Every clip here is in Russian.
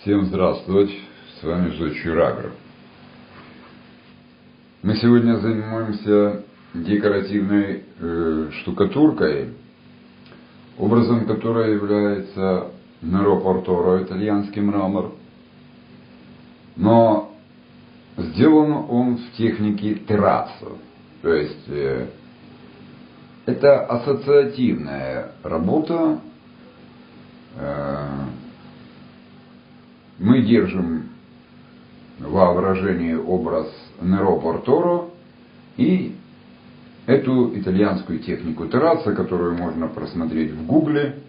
Всем здравствовать, с вами Зодчий-Рагров. Мы сегодня занимаемся декоративной штукатуркой, образом которой является Неро Порторо, итальянский мрамор. Но сделан он в технике терраццо, то есть это ассоциативная работа. Мы держим в воображении образ Неро Порторо и эту итальянскую технику терраццо, которую можно просмотреть в Гугле,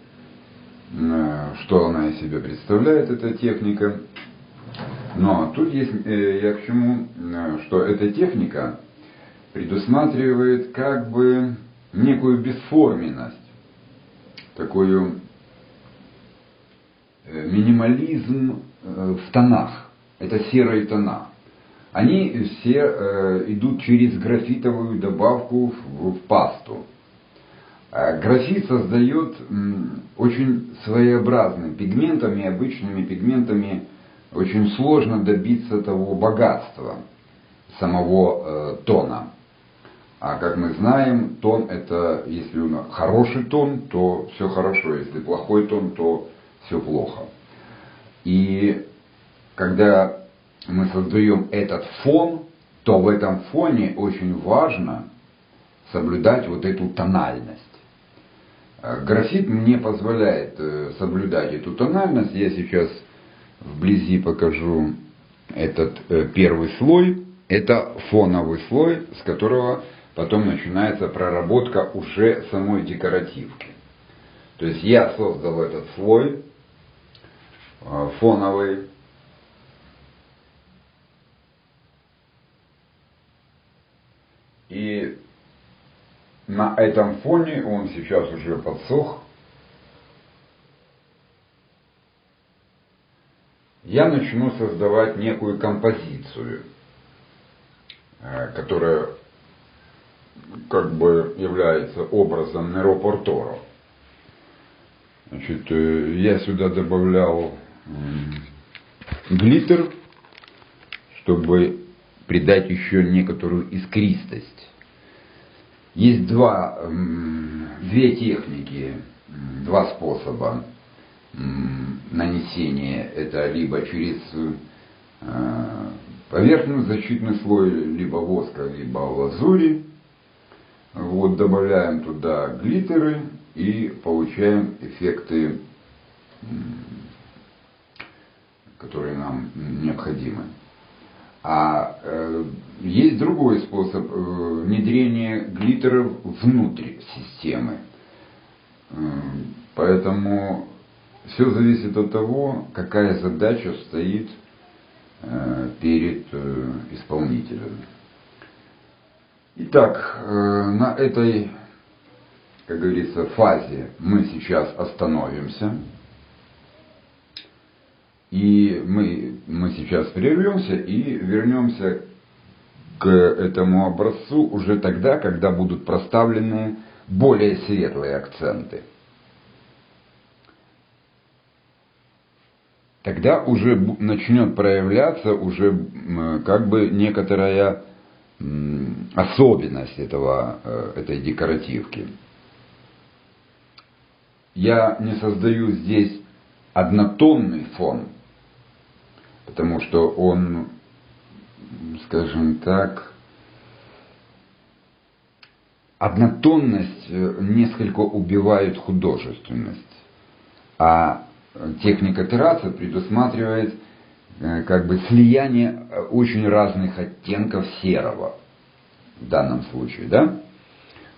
что она из себя представляет, эта техника. Но тут есть, я к чему, что эта техника предусматривает как бы некую бесформенность, такую минимализм в тонах. Это серые тона. Они все идут через графитовую добавку в пасту. Графит создает очень своеобразными пигментами, обычными пигментами очень сложно добиться того богатства самого тона. А как мы знаем, тон это, если он хороший тон, то все хорошо, если плохой тон, то все плохо. И когда мы создаем этот фон, то в этом фоне очень важно соблюдать вот эту тональность. Графит мне позволяет соблюдать эту тональность. Я сейчас вблизи покажу этот первый слой. Это фоновый слой, с которого потом начинается проработка уже самой декоративки. То есть я создал этот слой фоновый. И на этом фоне он сейчас уже подсох. Я начну создавать некую композицию, которая как бы является образом Неро Порторо. Значит, я сюда добавлял глиттер, чтобы придать еще некоторую искристость. Есть две техники, два способа нанесения. Это либо через поверхностный защитный слой, либо воска, либо лазури. Вот добавляем туда глиттеры и получаем эффекты, которые нам необходимы. А есть другой способ внедрения глиттеров внутрь системы. Поэтому все зависит от того, какая задача стоит перед исполнителем. Итак, на этой, как говорится, фазе мы сейчас остановимся. И мы сейчас прервемся и вернемся к этому образцу уже тогда, когда будут проставлены более светлые акценты. Тогда уже начнет проявляться уже как бы некоторая особенность этой декоративки. Я не создаю здесь однотонный фон, потому что он, скажем так, однотонность несколько убивает художественность, а техника терраццо предусматривает как бы слияние очень разных оттенков серого в данном случае, да?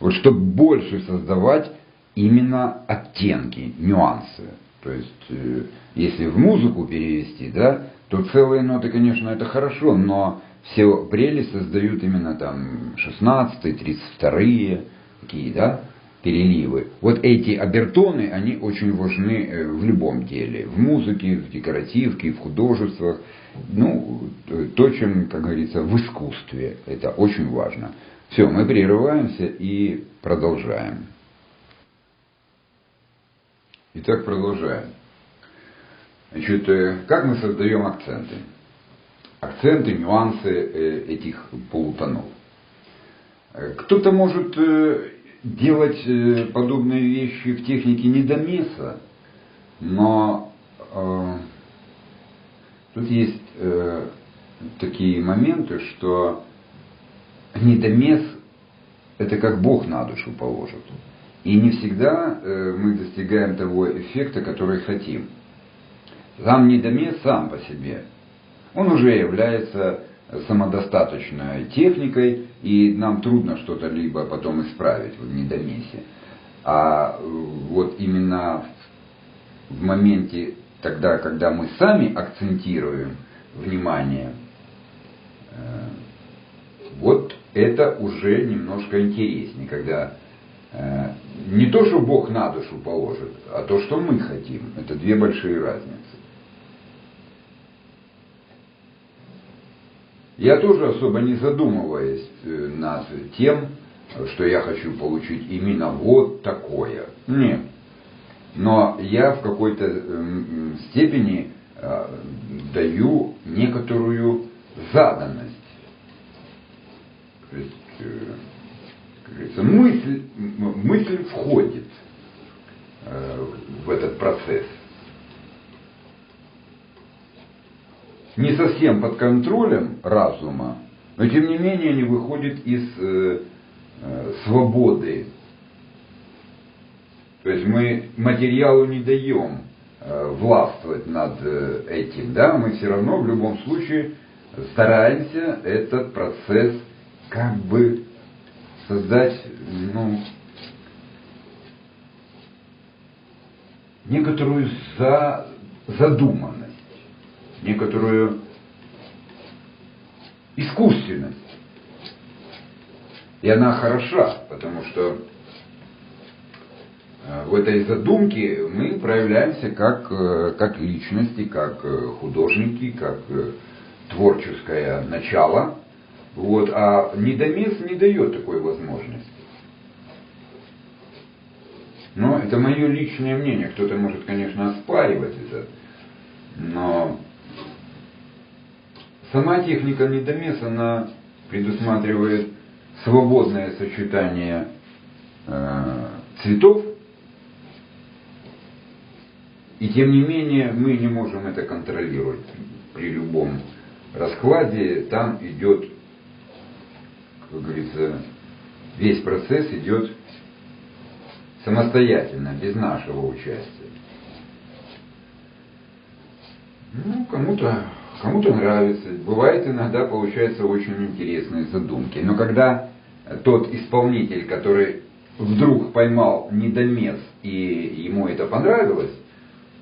Вот чтобы больше создавать именно оттенки, нюансы. То есть, если в музыку перевести, да, то целые ноты, конечно, это хорошо, но все прелесть создают именно там 16-е, 32-е, такие, да, переливы. Вот эти обертоны, они очень важны в любом деле. В музыке, в декоративке, в художествах. Ну, то, чем, как говорится, в искусстве. Это очень важно. Все, мы прерываемся и продолжаем. Итак, продолжаем. Значит, как мы создаем акценты? Акценты, нюансы этих полутонов. Кто-то может делать подобные вещи в технике недомеса, но тут есть такие моменты, что недомес это как Бог на душу положит. И не всегда мы достигаем того эффекта, который хотим. Сам недомес сам по себе, он уже является самодостаточной техникой, и нам трудно что-то либо потом исправить в недомесе. А вот именно в моменте тогда, когда мы сами акцентируем внимание, вот это уже немножко интереснее, когда не то, что Бог на душу положит, а то, что мы хотим. Это две большие разницы. Я тоже особо не задумываясь над тем, что я хочу получить именно вот такое. Нет. Но я в какой-то степени даю некоторую заданность. То есть, как говорится, мысль входит в этот процесс. Не совсем под контролем разума, но тем не менее они выходят из свободы. То есть мы материалу не даем властвовать над этим, да, мы все равно в любом случае стараемся этот процесс как бы создать, некоторую задуманность, некоторую искусственность. И она хороша, потому что в этой задумке мы проявляемся как личности, как художники, как творческое начало. Вот, а недомес не дает такой возможности. Но это мое личное мнение. Кто-то может, конечно, оспаривать это. Но сама техника недомес, она предусматривает свободное сочетание цветов. И тем не менее мы не можем это контролировать. При любом раскладе там идет, как говорится, весь процесс идет самостоятельно, без нашего участия. Кому-то нравится. Бывает иногда получаются очень интересные задумки. Но когда тот исполнитель, который вдруг поймал недомес и ему это понравилось,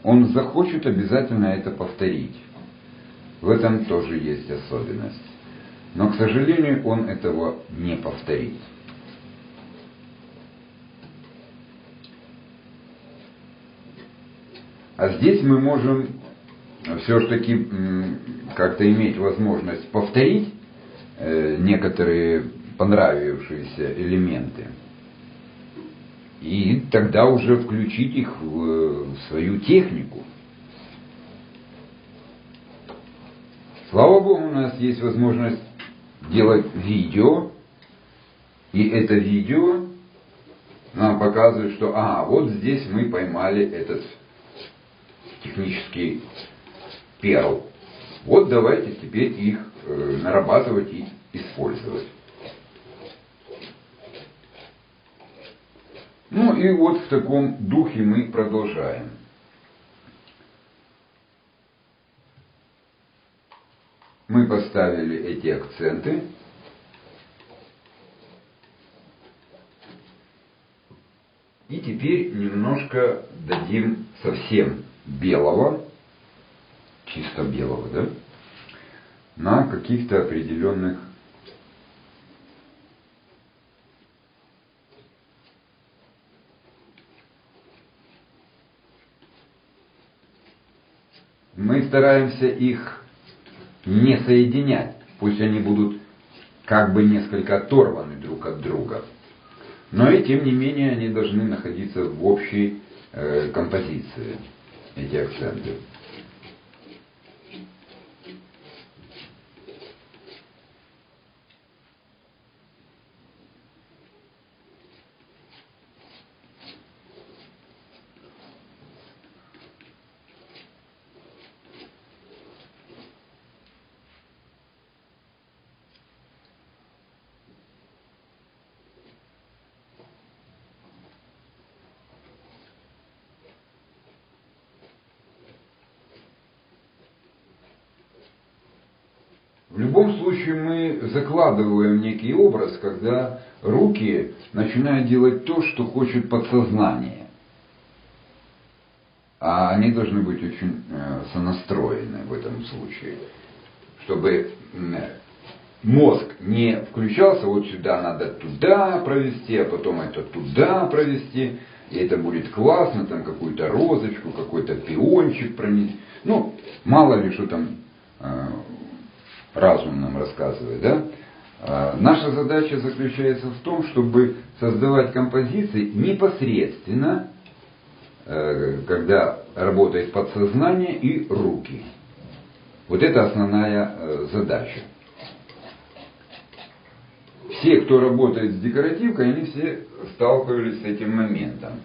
он захочет обязательно это повторить. В этом тоже есть особенность. Но, к сожалению, он этого не повторит. А здесь мы можем все-таки как-то иметь возможность повторить некоторые понравившиеся элементы. И тогда уже включить их в свою технику. Слава Богу, у нас есть возможность делать видео. И это видео нам показывает, что вот здесь мы поймали этот технический перл. Вот давайте теперь их нарабатывать и использовать. И вот в таком духе мы продолжаем. Мы поставили эти акценты. И теперь немножко дадим совсем белого, чисто белого, да, на каких-то определенных мы стараемся их не соединять, пусть они будут как бы несколько оторваны друг от друга, но и тем не менее они должны находиться в общей композиции, эти акценты. В любом случае мы закладываем некий образ, когда руки начинают делать то, что хочет подсознание. А они должны быть очень сонастроены в этом случае, чтобы мозг не включался, вот сюда надо туда провести, а потом это туда провести, и это будет классно, там какую-то розочку, какой-то пиончик пронести. Ну, мало ли что там разум нам рассказывает, да? Наша задача заключается в том, чтобы создавать композиции непосредственно, когда работает подсознание и руки. Вот это основная задача. Все, кто работает с декоративкой, они все сталкивались с этим моментом,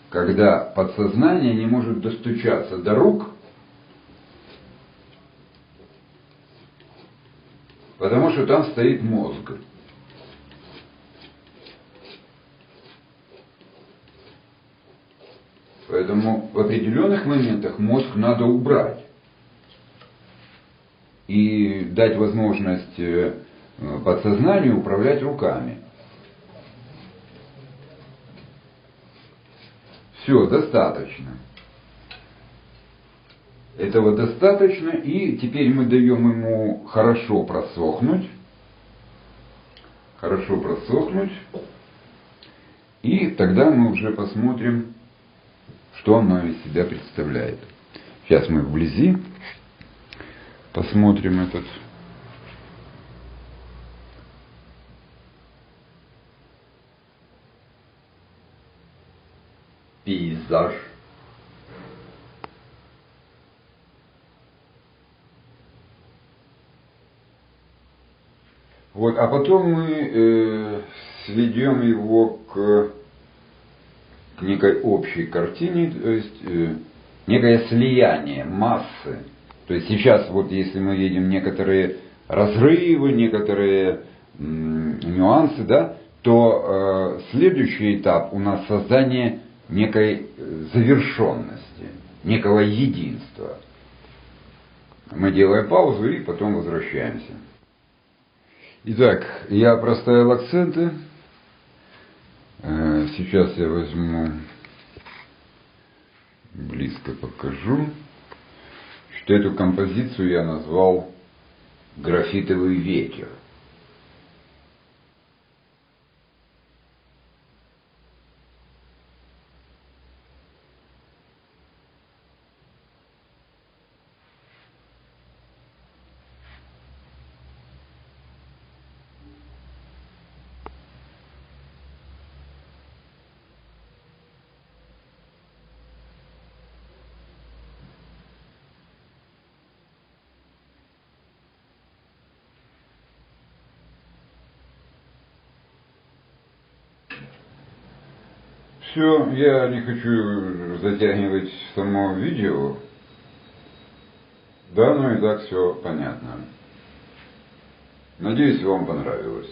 когда подсознание не может достучаться до рук, потому что там стоит мозг. Поэтому в определенных моментах мозг надо убрать и дать возможность подсознанию управлять руками. Все, достаточно. Этого достаточно, и теперь мы даем ему хорошо просохнуть, и тогда мы уже посмотрим, что оно из себя представляет. Сейчас мы вблизи посмотрим этот пейзаж. Вот, а потом мы сведем его к некой общей картине, то есть некое слияние массы. То есть сейчас вот если мы видим некоторые разрывы, некоторые нюансы, да, то следующий этап у нас создание некой завершенности, некого единства. Мы делаем паузу и потом возвращаемся. Итак, я проставил акценты. Сейчас я возьму, близко покажу, что эту композицию я назвал «Графитовый ветер». Все, я не хочу затягивать само видео. Да, ну и так все понятно. Надеюсь, вам понравилось.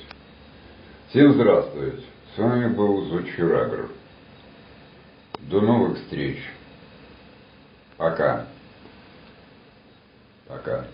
Всем здравствуйте. С вами был Зодчий-Рагор. До новых встреч. Пока. Пока.